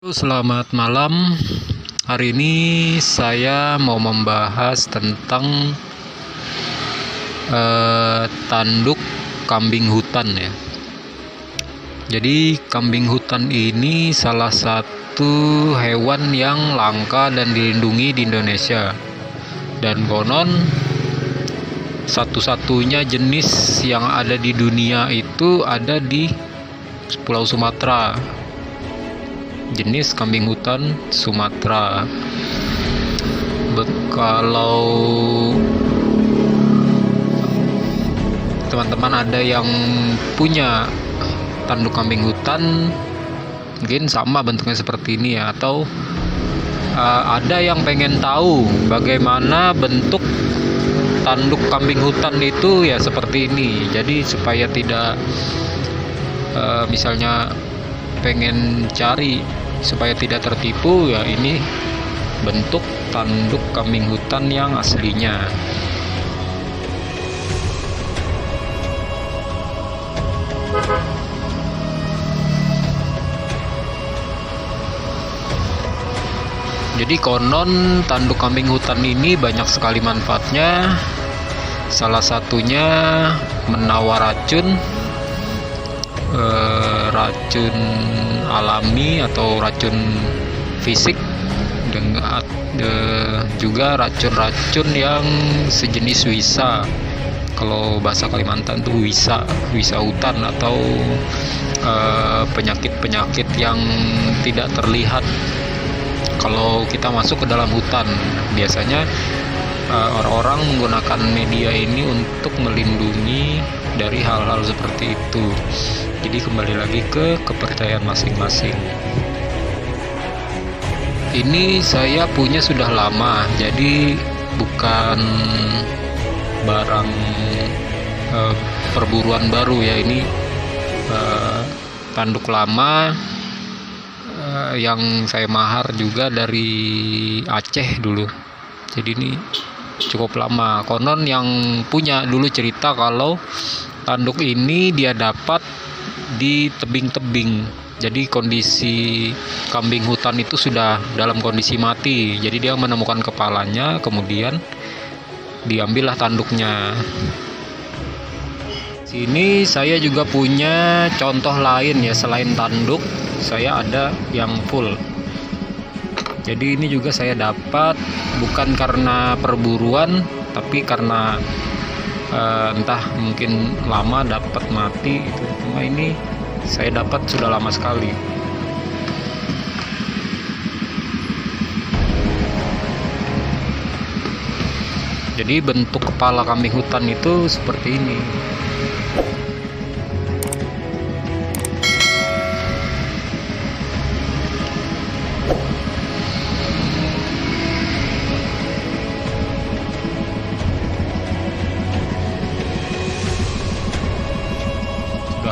Selamat malam. Hari ini saya mau membahas tentang tanduk kambing hutan ya. Jadi kambing hutan ini salah satu hewan yang langka dan dilindungi di Indonesia. Dan konon satu-satunya jenis yang ada di dunia itu ada di Pulau Sumatera. Jenis kambing hutan Sumatera. Kalau teman-teman ada yang punya tanduk kambing hutan, mungkin sama bentuknya seperti ini ya, atau ada yang pengen tahu bagaimana bentuk tanduk kambing hutan itu ya seperti ini. Jadi supaya tidak misalnya pengen cari supaya tidak tertipu ya, ini bentuk tanduk kambing hutan yang aslinya. Jadi konon tanduk kambing hutan ini banyak sekali manfaatnya. Salah satunya menawar racun alami atau racun fisik, dengan juga racun-racun yang sejenis wisa. Kalau bahasa Kalimantan tuh wisa hutan, atau penyakit-penyakit yang tidak terlihat kalau kita masuk ke dalam hutan. Biasanya orang-orang menggunakan media ini untuk melindungi dari hal-hal seperti itu. Jadi kembali lagi ke kepercayaan masing-masing. Ini saya punya sudah lama, jadi bukan barang perburuan baru ya. Ini tanduk lama yang saya mahar juga dari Aceh dulu. Jadi ini cukup lama. Konon yang punya dulu cerita kalau tanduk ini dia dapat di tebing-tebing. Jadi kondisi kambing hutan itu sudah dalam kondisi mati. Jadi dia menemukan kepalanya, kemudian diambillah tanduknya. Sini saya juga punya contoh lain ya, selain tanduk saya ada yang full. Jadi ini juga saya dapat bukan karena perburuan, tapi karena entah mungkin lama dapat mati itu. Cuma ini saya dapat sudah lama sekali. Jadi bentuk kepala kambing hutan itu seperti ini.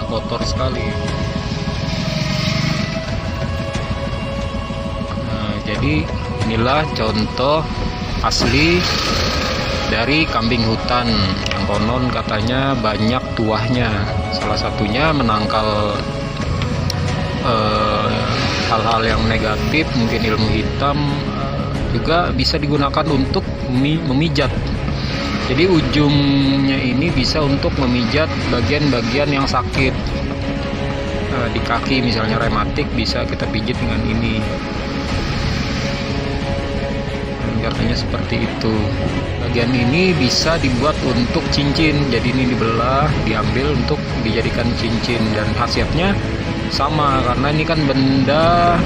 Kotor sekali. Nah, jadi inilah contoh asli dari kambing hutan yang konon katanya banyak tuahnya. Salah satunya menangkal hal-hal yang negatif, mungkin ilmu hitam, juga bisa digunakan untuk memijat. Jadi ujungnya ini bisa untuk memijat bagian-bagian yang sakit. Di kaki misalnya rematik bisa kita pijit dengan ini. Katanya seperti itu. Bagian ini bisa dibuat untuk cincin. Jadi ini dibelah, diambil untuk dijadikan cincin, dan khasiatnya sama karena ini kan benda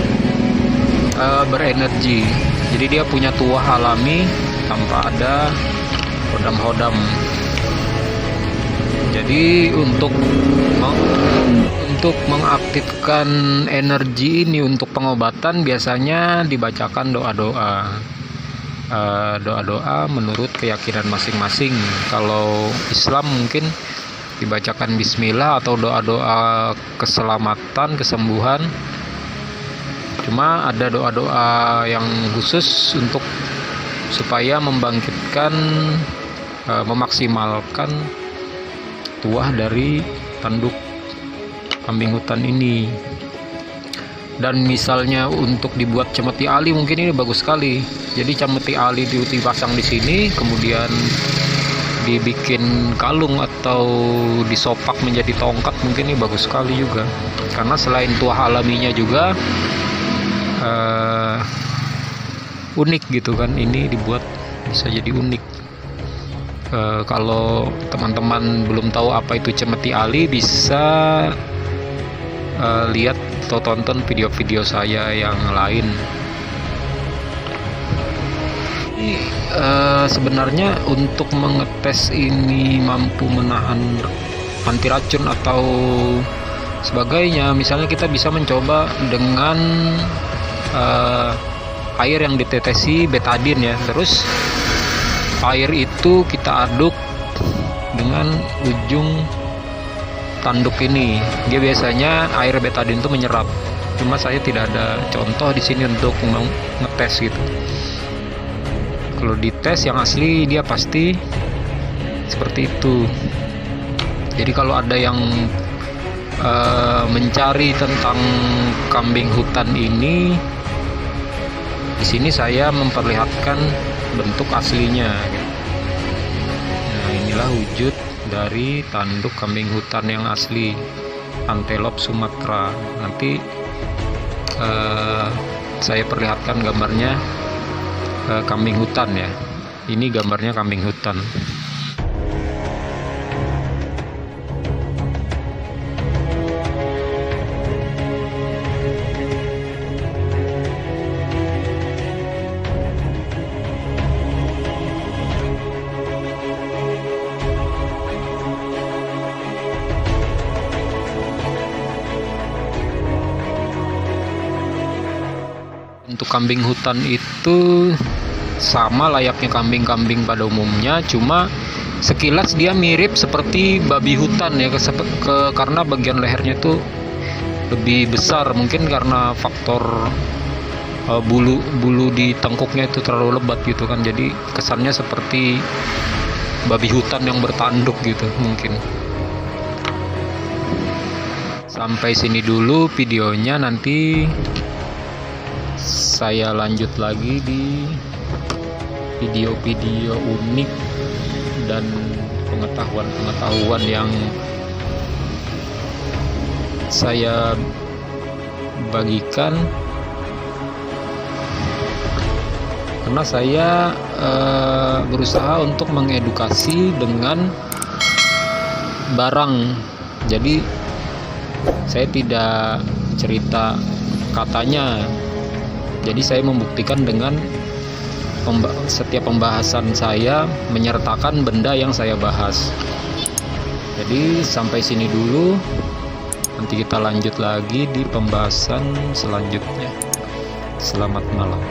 berenergi. Jadi dia punya tuah alami tanpa ada hodam-hodam. Jadi untuk mengaktifkan energi ini untuk pengobatan biasanya dibacakan doa-doa menurut keyakinan masing-masing. Kalau Islam mungkin dibacakan bismillah atau doa-doa keselamatan, kesembuhan. Cuma ada doa-doa yang khusus untuk supaya membangkitkan, memaksimalkan tuah dari tanduk kambing hutan ini. Dan misalnya untuk dibuat cemeti ali mungkin ini bagus sekali. Jadi cemeti ali dipasang di sini, kemudian dibikin kalung atau disopak menjadi tongkat, mungkin ini bagus sekali juga. Karena selain tuah alaminya juga unik gitu kan, ini dibuat bisa jadi unik. Kalau teman-teman belum tahu apa itu cemeti ali, bisa lihat atau tonton video-video saya yang lain. Sebenarnya untuk mengetes ini mampu menahan anti racun atau sebagainya, misalnya kita bisa mencoba dengan air yang ditetesi betadine ya, terus air itu kita aduk dengan ujung tanduk ini. Dia biasanya air betadine itu menyerap, cuma saya tidak ada contoh di sini untuk ngetes gitu. Kalau dites yang asli dia pasti seperti itu. Jadi kalau ada yang mencari tentang kambing hutan ini, di sini saya memperlihatkan bentuk aslinya. Nah, inilah wujud dari tanduk kambing hutan yang asli antelop Sumatera. Nanti saya perlihatkan gambarnya kambing hutan ya. Ini gambarnya kambing hutan. Untuk kambing hutan itu sama layaknya kambing-kambing pada umumnya, cuma sekilas dia mirip seperti babi hutan ya, karena bagian lehernya itu lebih besar, mungkin karena faktor bulu di tengkuknya itu terlalu lebat gitu kan, jadi kesannya seperti babi hutan yang bertanduk gitu mungkin. Sampai sini dulu videonya, nanti saya lanjut lagi di video-video unik dan pengetahuan-pengetahuan yang saya bagikan, karena saya berusaha untuk mengedukasi dengan barang. Jadi saya tidak cerita katanya, jadi saya membuktikan dengan setiap pembahasan saya menyertakan benda yang saya bahas. Jadi sampai sini dulu, nanti kita lanjut lagi di pembahasan selanjutnya. Selamat malam.